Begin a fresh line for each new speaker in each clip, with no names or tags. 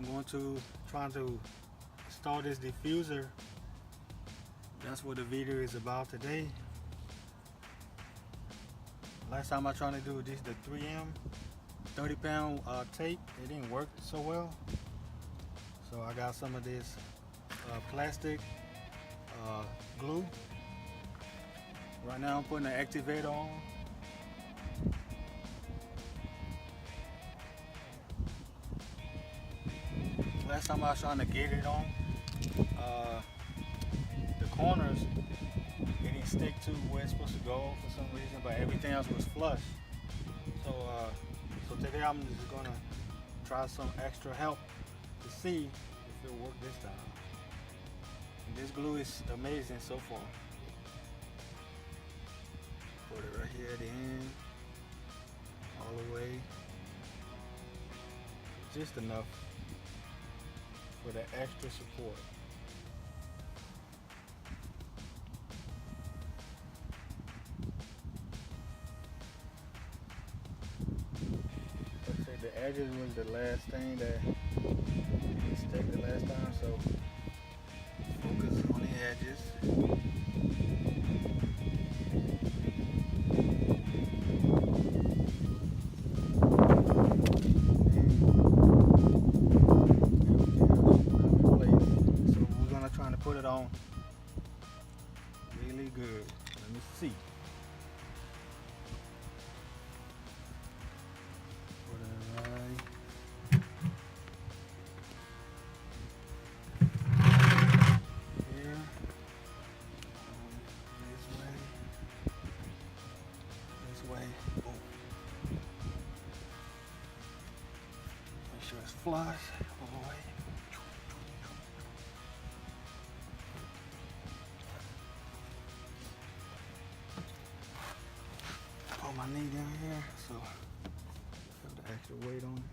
I'm going to try to install this diffuser. That's what the video is about today. Last time I tried to do this, the 3M 30-pound tape, it didn't work so well. So I got some of this plastic glue. Right now I'm putting the activator on. Last time I was trying to get it on, the corners, it didn't stick to where it's supposed to go for some reason, but everything else was flush. So today I'm just gonna try some extra help to see if it'll work this time. And this glue is amazing so far. Put it right here at the end, all the way, just enough for the extra support. Like I said, the edges was the last thing that didn't stick the last time, so focus on the edges. Put it on really good. Let me see. Put it right here. This way. Boom. Make sure it's flush all the way. My knee down here, so have the extra weight on it.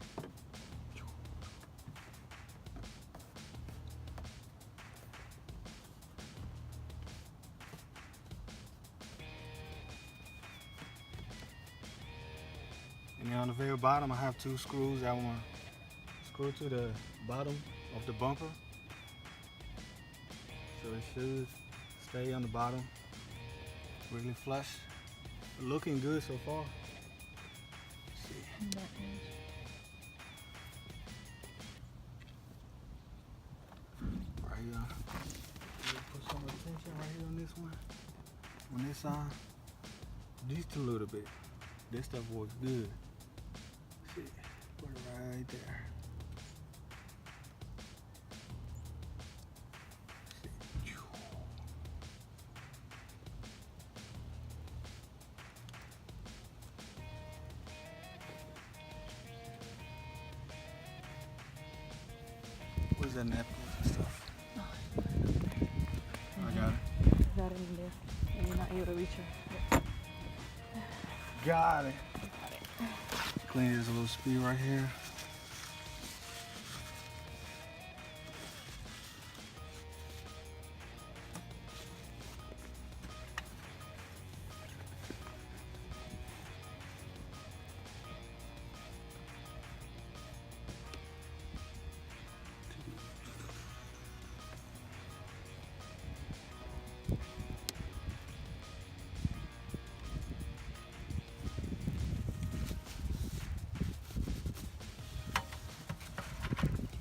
And then on the very bottom, I have two screws I want to screw to the bottom of the bumper, so it should stay on the bottom, really flush. Looking good so far. Let's see. Right here. Put some attention right here on this one. On this side. Just a little bit. This stuff works good. Let's see. Put it right there. Where's that napkin and stuff?
Oh,
I got it.
Got it in there. And you're not able to reach her.
Got it. Clean this little speed right here.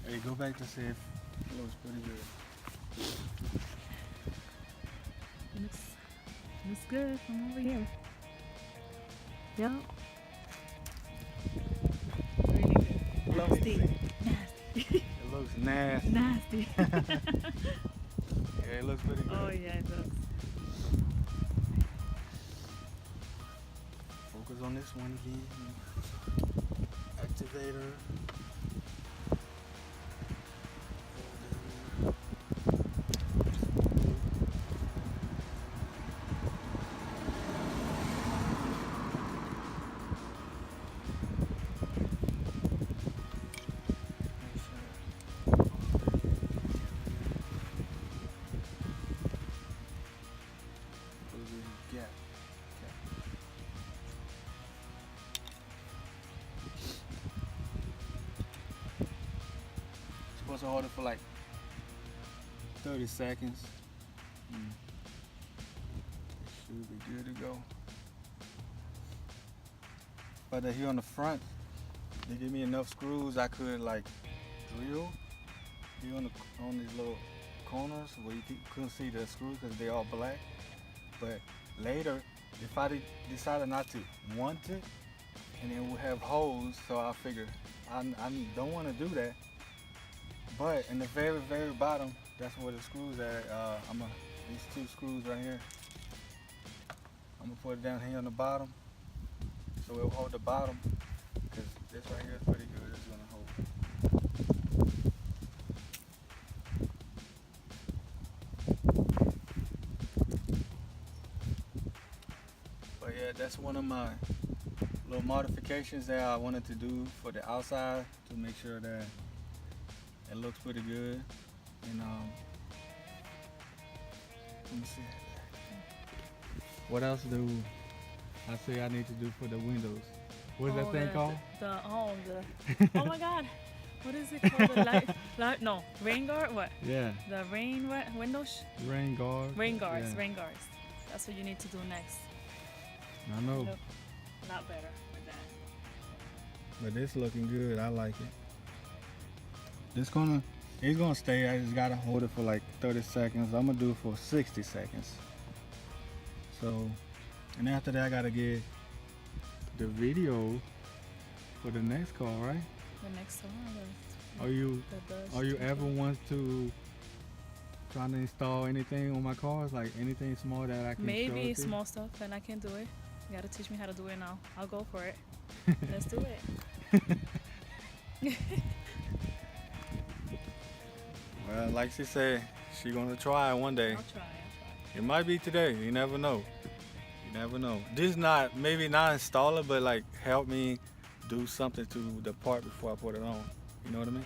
Hey, go back to see if it looks pretty good.
Looks good from over here. Yep. Really good.
Let me
Nasty.
see.
Nasty.
It looks nasty.
Nasty.
Yeah, it looks pretty good.
Oh yeah, it does.
Focus on this one again. Activator. supposed to hold it for like 30 seconds. It should be good to go. But here on the front, they give me enough screws I could like drill here on these little corners where you couldn't see the screws because they're all black. But later, if I decided not to want it, and it will have holes, so I figure I don't want to do that. But in the very, very bottom, that's where the screws are. These two screws right here. I'm gonna put it down here on the bottom, so it'll hold the bottom. Because this right here is pretty good. It's gonna hold. But yeah, that's one of my little modifications that I wanted to do for the outside to make sure that it looks pretty good. And let me see. What else do I say I need to do for the windows? What's that thing called?
Oh my God. What is it called? The light? No, rain guard. What?
Yeah.
The rain what? Windows?
Rain guard.
Rain guards.
Yeah.
Rain guards. That's what you need to do next.
I know.
Look a lot better with that.
But it's looking good. I like it. It's gonna stay. I just gotta hold it for like 30 seconds. I'm gonna do it for 60 seconds. So, and after that, I gotta get the video for the next car, right?
The next one.
Are you ever want to try to install anything on my cars, like anything small that I can show
Maybe
it to?
small stuff, and I can do it. You gotta teach me how to do it now. I'll go for it. Let's do it.
Well, like she said, she gonna try it one day.
I'll try.
It might be today. You never know. You never know. This maybe not install it, but like help me do something to the part before I put it on. You know what I mean?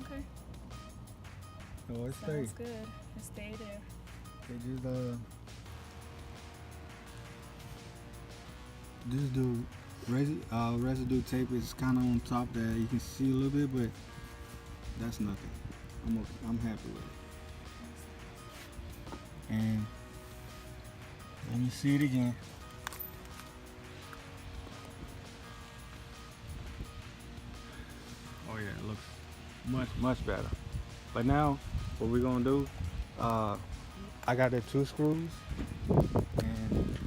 Okay.
So it
Sounds
stays.
good. It stay there.
They just the residue tape is kind of on top that you can see a little bit, but that's nothing. I'm happy with it. And let me see it again. Oh yeah, it looks much better. But now, what we're gonna do? I got the 2 screws, and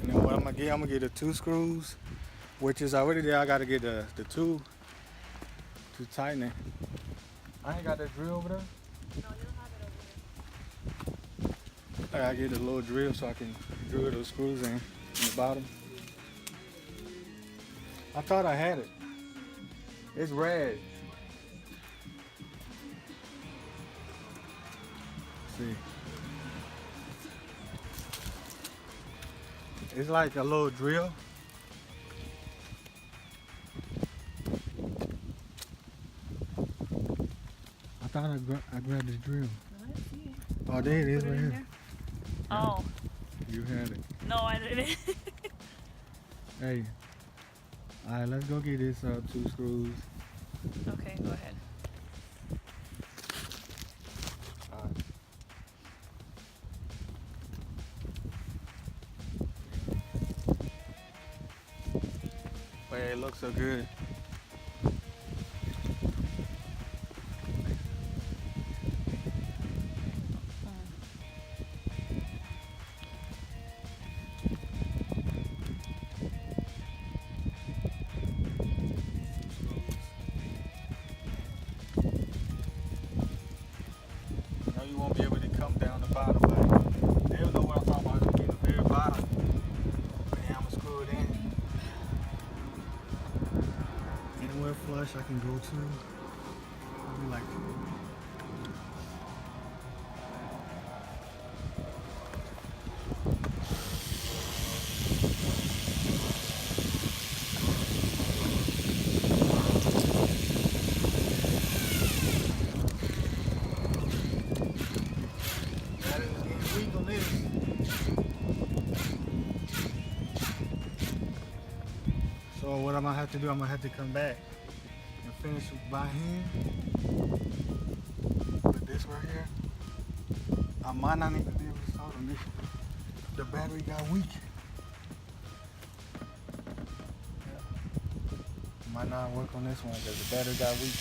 then what I'm gonna get the 2 screws, which is already there. I gotta get the 2 to tighten it. I ain't got that drill over there.
No, you don't have it over here.
I gotta get a little drill so I can drill those screws in the bottom. I thought I had it. It's red. Let's see. It's like a little drill. I thought I grabbed the drill.
No, I see it.
Oh, there it is
Put
right
it in
here.
there. Oh,
You had it.
no, I didn't.
Hey. Alright, let's go get this 2 screws.
Okay, go ahead.
Alright. But it looks so good. Now you won't be able to come down the bottom, but they'll know what I'm talking about. It'll be the very bottom. But yeah, I'm gonna screw it in. Anywhere flush I can go to. I'll be like, that is getting weak on this. So what I'm gonna have to do, I'm gonna have to come back and finish by hand. Put this right here. I might not even be able to start on this. The battery got weak. Might not work on this one because the battery got weak.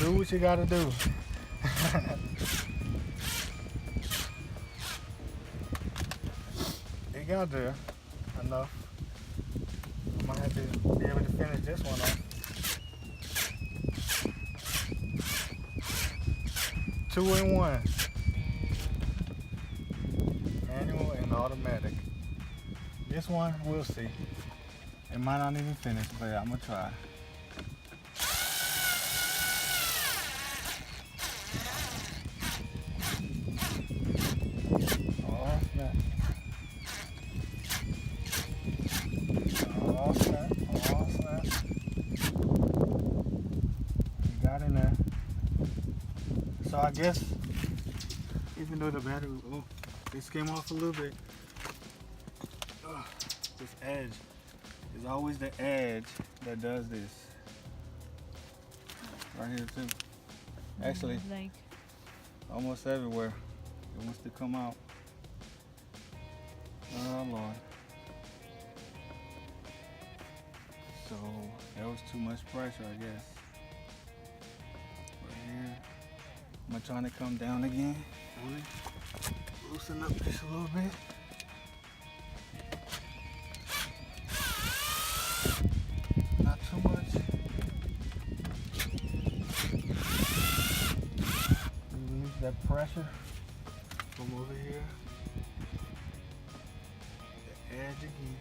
Do what you gotta do. It got there enough. I might have to be able to finish this one off. 2-in-1. Manual and automatic. This one, we'll see. It might not even finish, but I'm gonna try. So I guess, even though the battery, this came off a little bit, this edge is always the edge that does this. Right here too. Actually,
like
almost everywhere. It wants to come out. Oh Lord. So that was too much pressure, I guess. Right here. I'm trying to come down again. Loosen up just a little bit. Not too much. Release that pressure from over here. The edge again.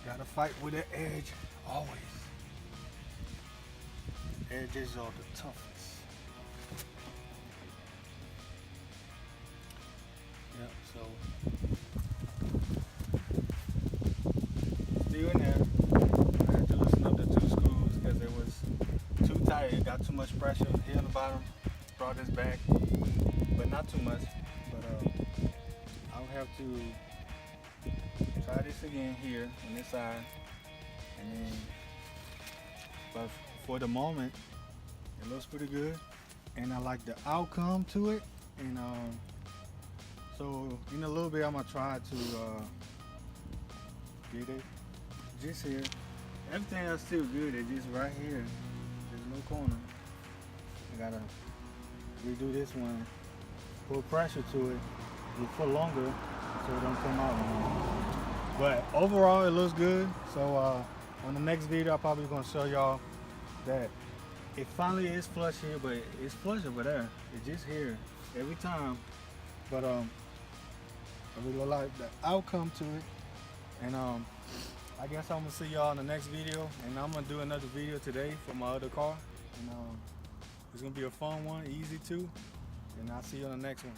Gotta fight with the edge always. Edges are the toughest. Yep, so still in there. I had to loosen up the 2 screws because it was too tight. It got too much pressure here on the bottom. Brought this back, but not too much. But I'll have to try this again here on this side, and then. But for the moment, it looks pretty good, and I like the outcome to it. And so in a little bit, I'm gonna try to get it just here. Everything else still good. It's just right here. There's no corner. I gotta redo this one. Put pressure to it for longer, so it don't come out anymore. But overall, it looks good. So on the next video, I'm probably gonna show y'all that it finally is flush here, but it's flush over there. It's just here every time. But I really like the outcome to it. And I guess I'm gonna see y'all in the next video. And I'm gonna do another video today for my other car. And it's gonna be a fun one, easy too. And I'll see you on the next one.